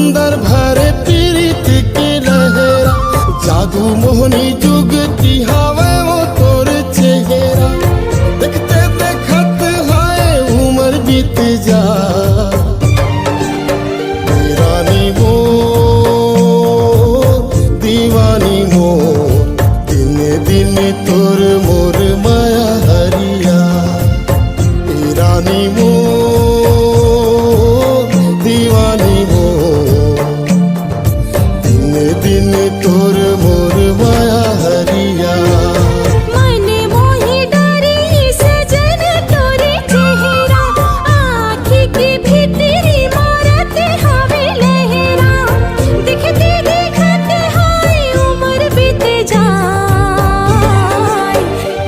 समंदर भरे पीरित के लहरा, जादू मोहनी जुगती हवे वो तोर चेहरा। देखते देखत हाय उम्र बीत जा, रानी मोर दीवानी मोर, दिन दिन तोर मोर माया हरिया। रानी मोर दीवानी मोर, दिन दिन तोर मोर माया हरिया। मन मोहि डरी सजन तोरे चेहरा, आँखी के भीतरी मारत हवे लहरा। दिखते देखत हाय उम्र बीत जाए,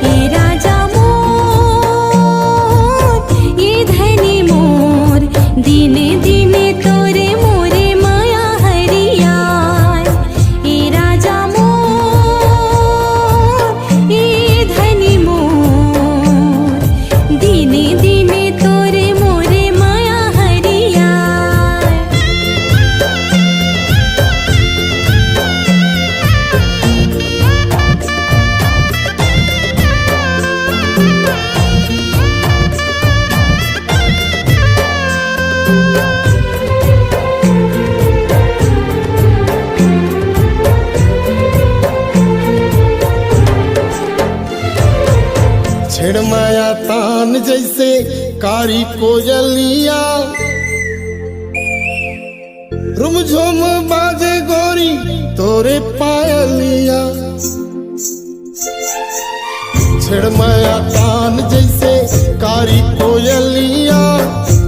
ये राजा मोर ये धनी मोर, दिन दिन तोरे मोरे माया हरिया। ये राजा मोर ये धनी मोर, दिन दिन तोरे मोरे माया हरिया। छेड़ माया तान जैसे कारी कोयलिया, रुमझुम बाजे गोरी तोरे पायलिया। छेड़ माया तान जैसे कारी कोयलिया,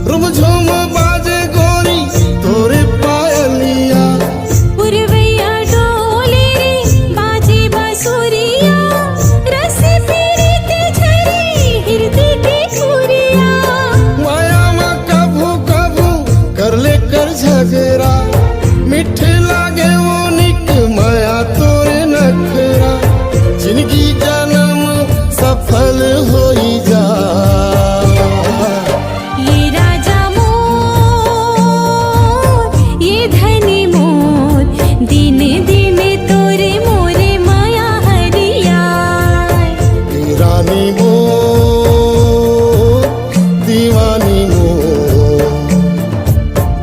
रुमझुम बाजे गोरी तोरे पायलिया। पुरवैया डोले रे बाजे बांसुरिया, रस पीड़ित झरी हृदय के पुरिया। माया में कभू कभू कर ले कर झगड़ा, मीठे लागे वो निक माया तोरे नखरा। जिंदगी जन्म सफल होई जा, ये राजा मोर ये धनी मोर, दिन दिन तोरे मोरे माया हरिया। रानी मोर दीवानी मोर,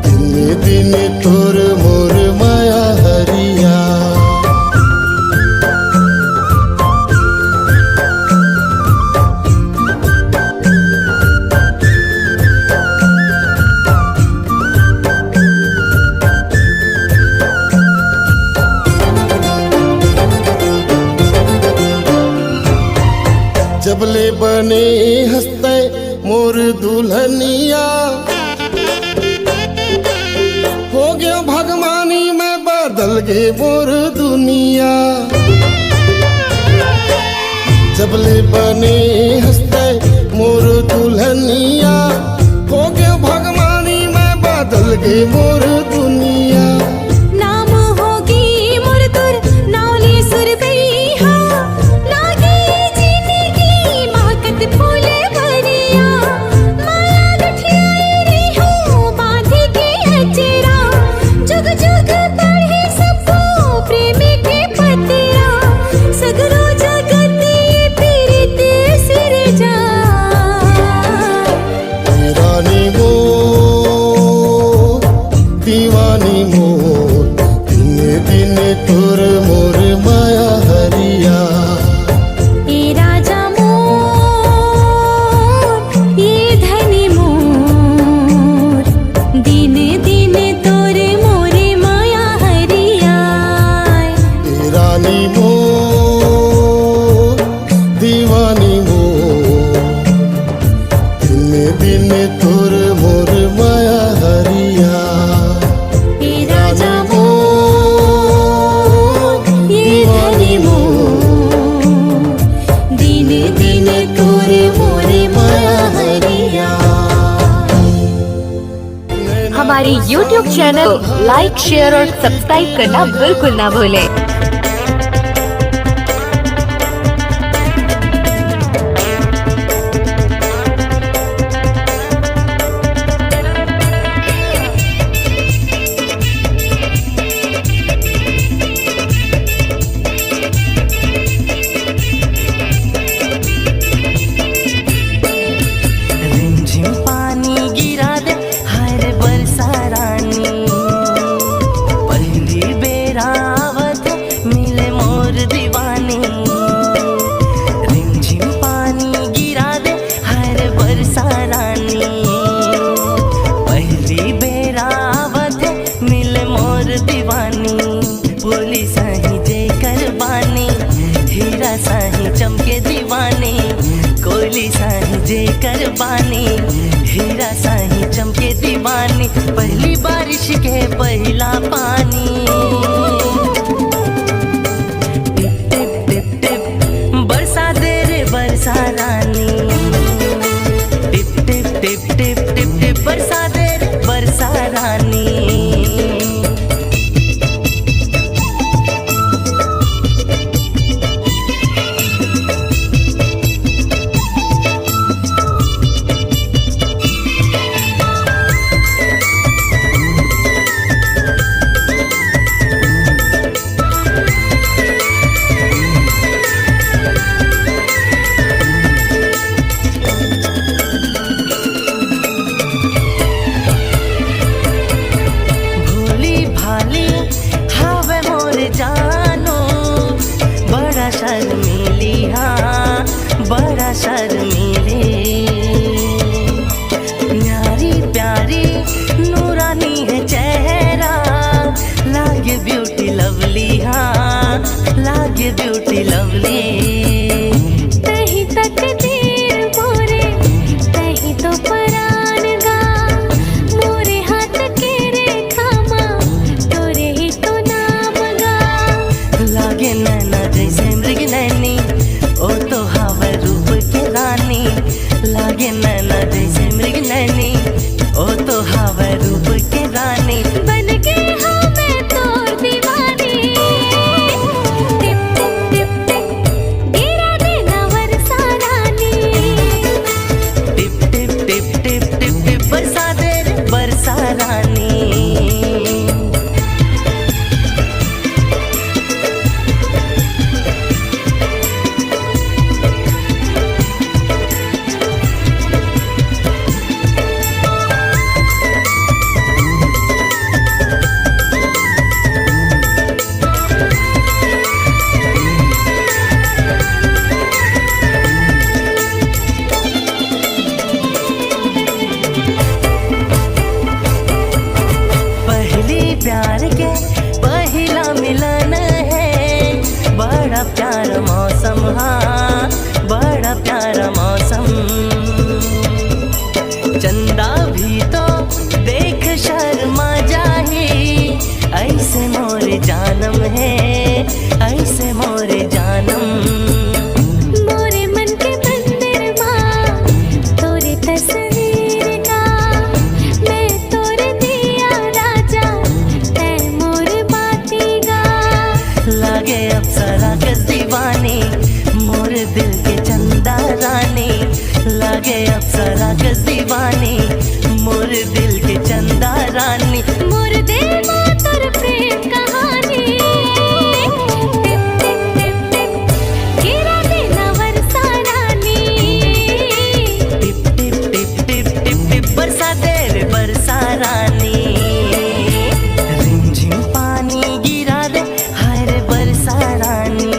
दिन दिन तोर मोर माया हरिया। जबले बने हंसते मोर दुल्हनिया, हो गया भगवानी में बदल गे मोर दुनिया। जबले बने हंसते मोर दुल्हनिया, हो गया भगवानी में बदल गे मोर दुनिया। नाम होगी मोर तुर नावली सुरबैया, लागे जिंदगी महकत फूल भरिया। माया गठियाई रही हूँ बांधी के अचरा, जुग जुग पढ़े सबको प्रेम के पतिया। सगरो जगत ये पीड़ित सिर जाए, रानी मोर दीवानी मोर, दिन दिन तोर मोर माया हरिया। ये राजा मोर ये धनी मोर, दिन दिन तोरे मोरे माया हरिया। रानी मोर दीवानी मोर, दिन दिन तोर मोर माया हरिया। ये राजा मोर ये धनी मोर, दिन दिन तोरे मोरे माया हरिया। हमारे YouTube चैनल लाइक, शेयर और सब्सक्राइब करना बिल्कुल ना भूलें। मोर दीवानी, बोली साही जे करबानी, हीरा साही चमके दीवानी, कोयली साही जे करबानी, हीरा साही चमके दीवानी, पहली बारिश के पहला पानी। टिप टिप टिप टिप बरसा दे रे बरसा रानी, टिप टिप टिप टिप टिप टिप बरसा दे रे बरसा रानी। बड़ा शर्मीली, न्यारी प्यारी नूरानी है चेहरा, लागे ब्यूटी लवली, हाँ लागे ब्यूटी लवली। कहीं तक देर मोरे कहीं तो परान गा, मोरे हाथ के रेखा माँ तोरे ही तो नाम गा। लागे नैना जैसे मृग नैनी, ओ तो हवा रूप के रानी, लागे नैना जैसे मृग नैनी, ओ तो हवा रूप के रानी। बन गई हूँ मैं तोर दीवानी, टिप टिप टिप टिप गिरा देना वर्षा रानी, टिप टिप टिप टिप टिप टिप बरसा दे रे बरसा रानी। प्यार के पहला मिलन है, बड़ा प्यारा मौसम, हाँ बड़ा प्यारा मौसम। चंदा भी तो देख शर्मा जाही, ऐसे मोरे जानम है, ऐसे मोरे जानम। मोरे मन के मंदिर माँ तोरे तस्वीर का, मैं तोरे दिया राजा तै मोर बाती गा। लागे अप्सरा कस दीवानी, मोर दिल के चंदा रानी, लागे अप्सरा कस दीवानी, मोर दिल के चंदा रानी। मोर दिल में तोर प्रेम कहानी, टिप टिप टिप टिप गिरा देना वर्षा रानी, टिप टिप टिप टिप टिप टिप बरसा दे रे बरसा रानी। रिमझिम पानी गिरा दे हाय रे बरसा रानी,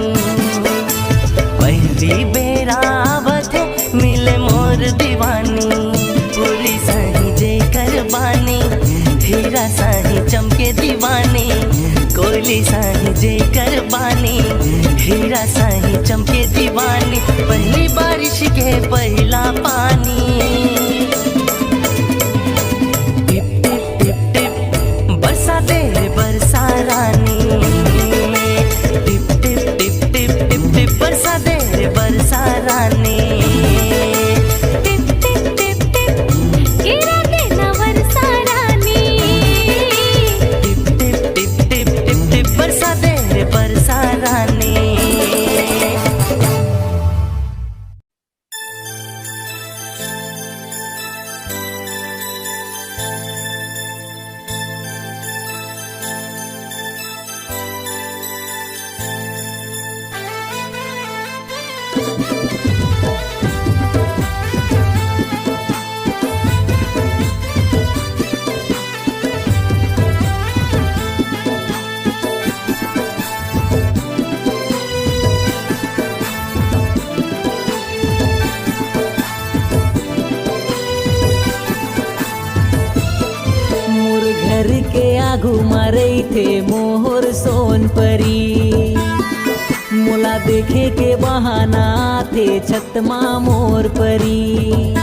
पहली बेरा आवत है मिले मोर दीवानी, पूरी साही जे करबानी, हीरा साही चमके दीवानी, कोयली साही जे करबानी, हीरा साही चमके दीवानी, पहली बारिश के पहला पानी। टिप टिप टिप टिप बरसा दे रे बरसा रानी, टिप टिप टिप टिप टिप टिप बरसा दे रे बरसा रानी। टिप टिप टिप टिप गिरा देना वर्षा रानी, टिप टिप टिप टिप टिप टिप बरसा दे रे बरसा रानी। आघू मारई थे मोहर सोन परी। मोला देखे के बहाना थे छतमा मोर परी।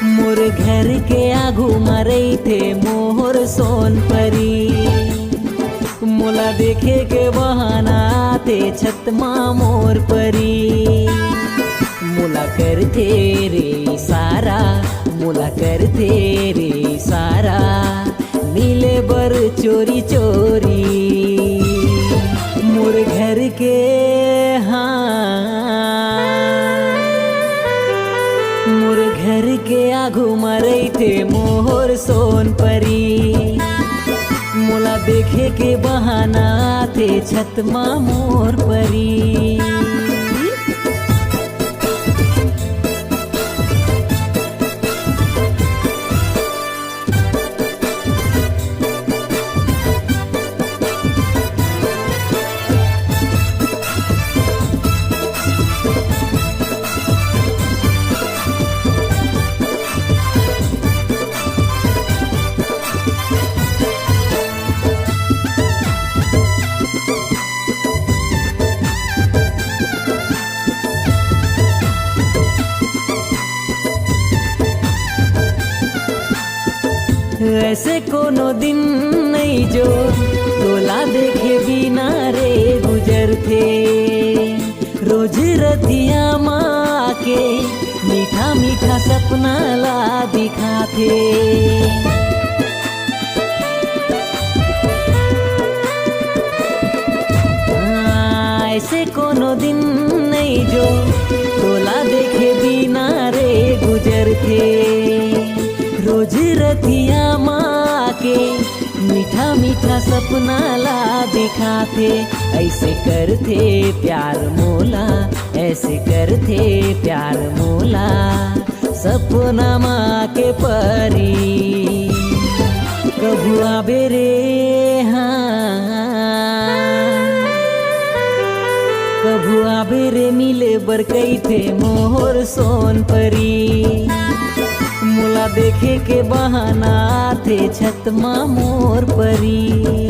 मोर घर के आघू मारई थे मोहर सोन परी। मोला देखे के बहाना थे छतमा मोर परी। मोला करथे रे सारा, मोला करथे रे सारा, मिले बर चोरी चोरी। मोर घर के मोर घर के आघू मरई थे मोहर सोन परी। मोला देखे के बहाना थे छतमा मोर परी। ऐसे कोनो दिन नहीं जो तोला देखे बिना रे गुजर थे। रोज रतिया माँ के मीठा मीठा सपना ला दिखाते। ऐसे कोनो दिन नहीं जो तोला देखे बिना रे गुजर थे। रोज रतिया माँ के मीठा मीठा सपना ला दिखाते। ऐसे करते प्यार मोला, ऐसे करते प्यार मोला, सपना माँ के परी। कभू आबे रे कभू आबे रे मिले बर कई थे मोहर सोन परी। मोला देखे के बहाना थे छतमा मोर परी।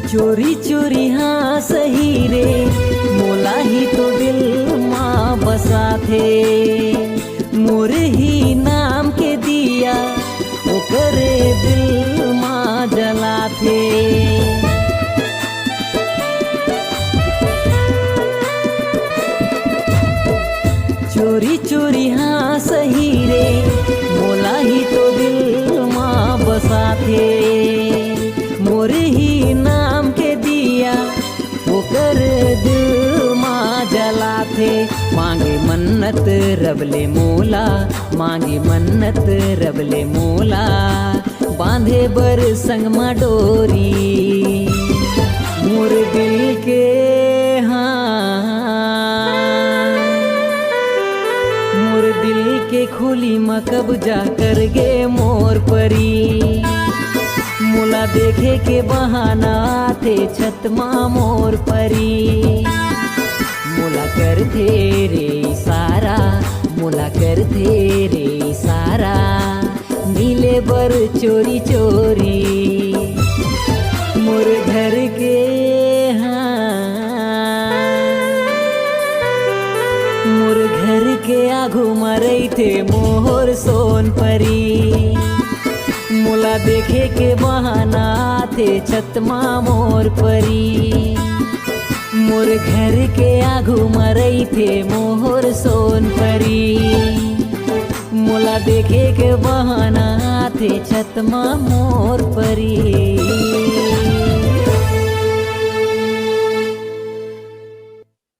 चोरी चोरी हाँ सही रे, मोला ही तो दिल माँ बसा थे। मोरे ही नाम के दिया वो करे दिल माँ जला थे। चोरी चोरी हाँ सही रे, मोला ही तो दिल माँ बसा थे। मोरे ही नाम के दिया वो कर दिल माँ जला थे। मांगे मन्नत रबले मोला, मांगे मन्नत रबले मोला, बांधे बर संग मा डोरी। मोर दिल के मोर दिल के खोली मा कब्जा कर गे मोर परी। मोला देखे के बहाना थे छतमा मोर परी। मोला करथे रे सारा, मोला करथे रे सारा, मिले बर चोरी चोरी। मोर घर के मोर घर के आघू मरई थे मोहर सोन परी। मोला देखे के बहाना थे छतमा मोर परी। मोर घर के आघू मरई थे मोहर सोन परी। मोला देखे के बहाना थे छतमा मोर परी।